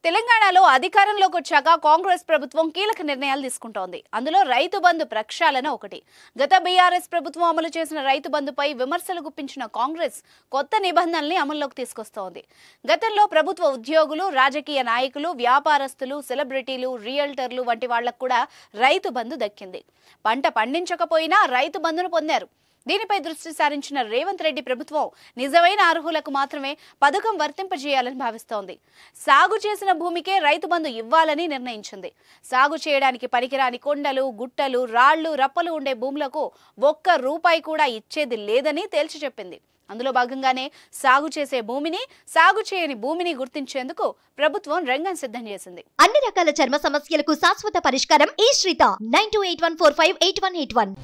తెలంగాణలో అధికారంలోకి వచ్చాక కాంగ్రెస్ ప్రభుత్వం కీలక నిర్ణయాలు తీసుకుంటోంది. అందులో రైతు బంధు ప్రక్షాళన ఒకటి. గత బీఆర్ఎస్ ప్రభుత్వం అమలు చేసిన రైతు బంధుపై విమర్శలు గుప్పించిన కాంగ్రెస్ కొత్త నిబంధనల్ని అమల్లోకి తీసుకొస్తోంది. గతంలో ప్రభుత్వ ఉద్యోగులు, రాజకీయ నాయకులు, వ్యాపారస్తులు, సెలబ్రిటీలు, రియల్టర్లు వంటి వాళ్లకు కూడా రైతు బంధు దక్కింది. పంట పండించకపోయినా రైతు బంధును పొందారు. దీనిపై దృష్టి సారించిన రేవంత్ రెడ్డి ప్రభుత్వం నిజమైన అర్హులకు మాత్రమే పథకం వర్తింపజేయాలని భావిస్తోంది. సాగు చేసిన భూమికే రైతు బంధు ఇవ్వాలని నిర్ణయించింది. సాగు చేయడానికి పనికిరాని కొండలు, గుట్టలు, రాళ్లు, రప్పలు ఉండే భూములకు ఒక్క రూపాయి కూడా ఇచ్చేది లేదని తేల్చి చెప్పింది. అందులో భాగంగానే సాగు చేసే భూమిని, సాగు చేయని భూమిని గుర్తించేందుకు ప్రభుత్వం రంగం సిద్ధం చేసింది. అన్ని రకాల చర్మ సమస్యలకు శాశ్వత పరిష్కారం ఈ శ్రీత 9281458181.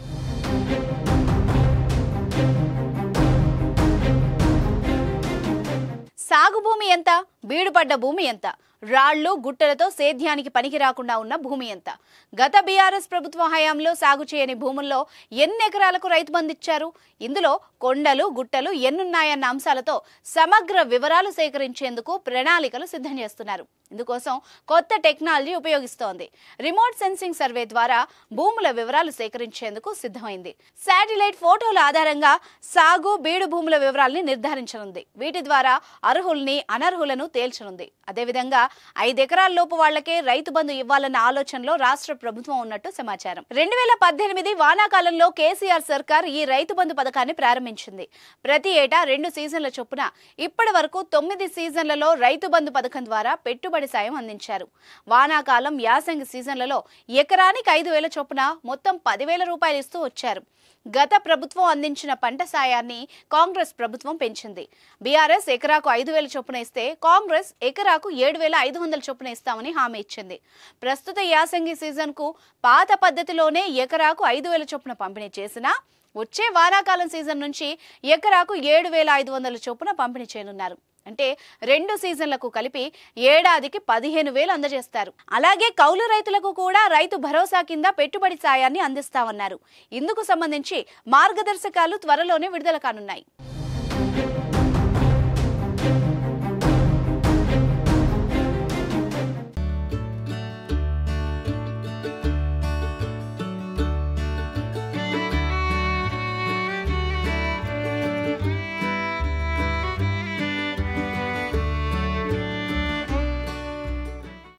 సాగు భూమి ఎంత, బీడుపడ్డ భూమి ఎంత, రాళ్లు గుట్టలతో సేద్యానికి పనికి రాకుండా ఉన్న భూమి ఎంత, గత బీఆర్ఎస్ ప్రభుత్వ హయాంలో సాగు చేయని భూముల్లో ఎన్ని ఎకరాలకు రైతు బంధు ఇచ్చారు, ఇందులో కొండలు గుట్టలు ఎన్నున్నాయన్న అంశాలతో సమగ్ర వివరాలు సేకరించేందుకు ప్రణాళికలు సిద్ధం చేస్తున్నారు. ఇందుకోసం కొత్త టెక్నాలజీ ఉపయోగిస్తోంది. రిమోట్ సెన్సింగ్ సర్వే ద్వారా భూముల వివరాలు సేకరించేందుకు సిద్ధమైంది. శాటిలైట్ ఫోటోల ఆధారంగా సాగు బీడు భూముల వివరాల్ని నిర్ధారించనుంది. వీటి ద్వారా అర్హుల్ని, అనర్హులను తేల్చనుంది. అదేవిధంగా 5 ఎకరాల లోపు వాళ్లకే రైతు బంధు ఇవ్వాలన్న ఆలోచనలో రాష్ట్ర ప్రభుత్వం ఉన్నట్టు సమాచారం. 2018 వానాకాలంలో కేసీఆర్ సర్కార్ ఈ రైతు బంధు పథకాన్ని ప్రారంభించింది. ప్రతి ఏటా 2 సీజన్ల చొప్పున ఇప్పటి వరకు 9 సీజన్లలో రైతు బంధు పథకం ద్వారా పెట్టుబడి సాయం అందించారు. వానాకాలం, యాసంగి సీజన్లలో ఎకరానికి 5,000 చొప్పున మొత్తం 10,000 రూపాయలు ఇస్తూ వచ్చారు. గత ప్రభుత్వం అందించిన పంట సాయాన్ని కాంగ్రెస్ ప్రభుత్వం పెంచింది. బీఆర్ఎస్ ఎకరాకు 5,000 చొప్పున ఇస్తే కాంగ్రెస్ ఎకరాకు 7,500 చొప్పున ఇస్తామని హామీ ఇచ్చింది. ప్రస్తుత యాసంగి సీజన్కు పాత పద్ధతిలోనే ఎకరాకు 5,000 చొప్పున పంపిణీ చేసినా వచ్చే వానాకాలం సీజన్ నుంచి ఎకరాకు 7,500 చొప్పున పంపిణీ చేయనున్నారు. అంటే 2 సీజన్లకు కలిపి ఏడాదికి 15,000 అందజేస్తారు. అలాగే కౌలు రైతులకు కూడా రైతు భరోసా కింద పెట్టుబడి సాయాన్ని అందిస్తామన్నారు. ఇందుకు సంబంధించి మార్గదర్శకాలు త్వరలోనే విడుదల కానున్నాయి.